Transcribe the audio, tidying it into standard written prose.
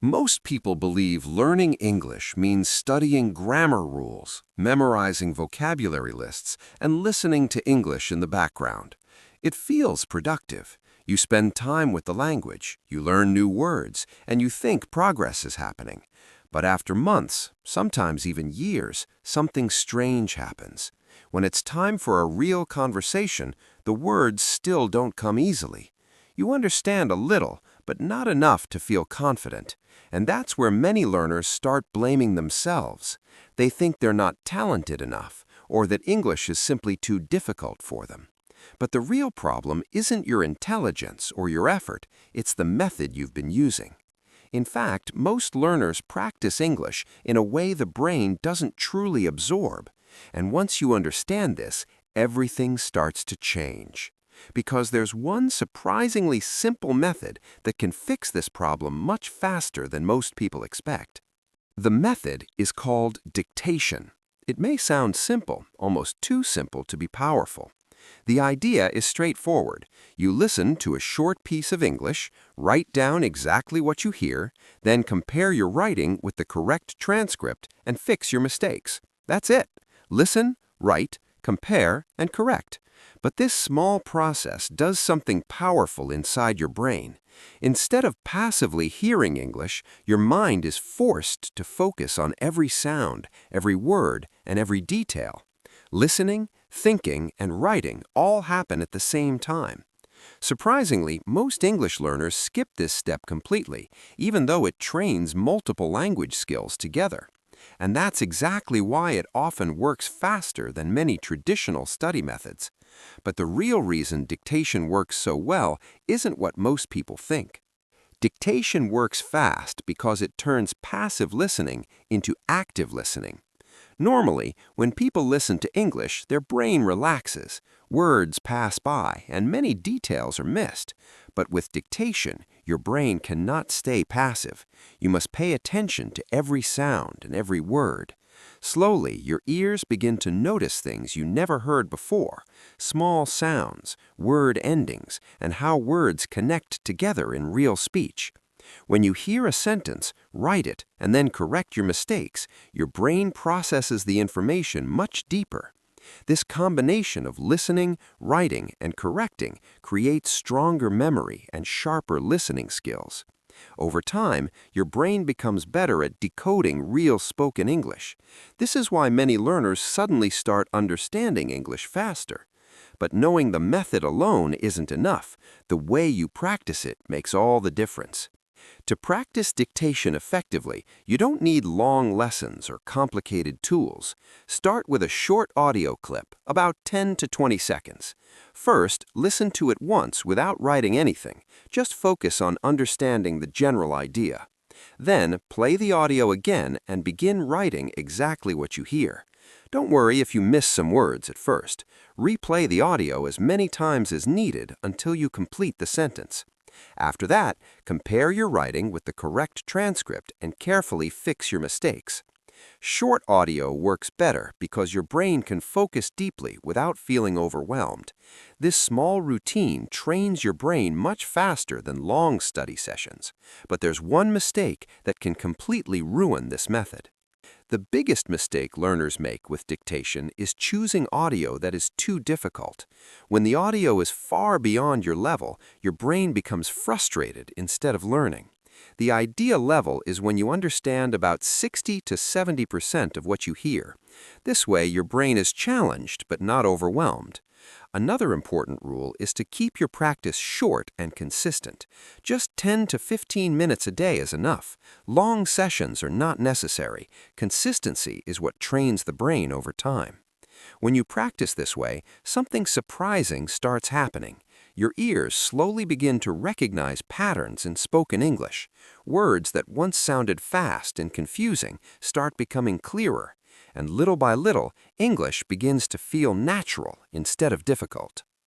Most people believe learning English means studying grammar rules, memorizing vocabulary lists, and listening to English in the background. It feels productive. You spend time with the language, you learn new words, and you think progress is happening. But after months, sometimes even years, something strange happens. When it's time for a real conversation, the words still don't come easily. You understand a little, but not enough to feel confident. And that's where many learners start blaming themselves. They think they're not talented enough, or that English is simply too difficult for them. But the real problem isn't your intelligence or your effort, it's the method you've been using. In fact, most learners practice English in a way the brain doesn't truly absorb. And once you understand this, everything starts to change. Because there's one surprisingly simple method that can fix this problem much faster than most people expect. The method is called dictation. It may sound simple, almost too simple to be powerful. The idea is straightforward. You listen to a short piece of English, write down exactly what you hear, then compare your writing with the correct transcript and fix your mistakes. That's it. Listen, write, compare, and correct. But this small process does something powerful inside your brain. Instead of passively hearing English, your mind is forced to focus on every sound, every word, and every detail. Listening, thinking, and writing all happen at the same time. Surprisingly, most English learners skip this step completely, even though it trains multiple language skills together. And that's exactly why it often works faster than many traditional study methods. But the real reason dictation works so well isn't what most people think. Dictation works fast because it turns passive listening into active listening. Normally, when people listen to English, their brain relaxes, words pass by, and many details are missed. But with dictation, your brain cannot stay passive. You must pay attention to every sound and every word. Slowly, your ears begin to notice things you never heard before, small sounds, word endings, and how words connect together in real speech. When you hear a sentence, write it, and then correct your mistakes, your brain processes the information much deeper. This combination of listening, writing, and correcting creates stronger memory and sharper listening skills. Over time, your brain becomes better at decoding real spoken English. This is why many learners suddenly start understanding English faster. But knowing the method alone isn't enough. The way you practice it makes all the difference. To practice dictation effectively, you don't need long lessons or complicated tools. Start with a short audio clip, about 10 to 20 seconds. First, listen to it once without writing anything. Just focus on understanding the general idea. Then, play the audio again and begin writing exactly what you hear. Don't worry if you miss some words at first. Replay the audio as many times as needed until you complete the sentence. After that, compare your writing with the correct transcript and carefully fix your mistakes. Short audio works better because your brain can focus deeply without feeling overwhelmed. This small routine trains your brain much faster than long study sessions. But there's one mistake that can completely ruin this method. The biggest mistake learners make with dictation is choosing audio that is too difficult. When the audio is far beyond your level, your brain becomes frustrated instead of learning. The ideal level is when you understand about 60 to 70% of what you hear. This way, your brain is challenged but not overwhelmed. Another important rule is to keep your practice short and consistent. Just 10 to 15 minutes a day is enough. Long sessions are not necessary. Consistency is what trains the brain over time. When you practice this way, something surprising starts happening. Your ears slowly begin to recognize patterns in spoken English. Words that once sounded fast and confusing start becoming clearer. And little by little, English begins to feel natural instead of difficult.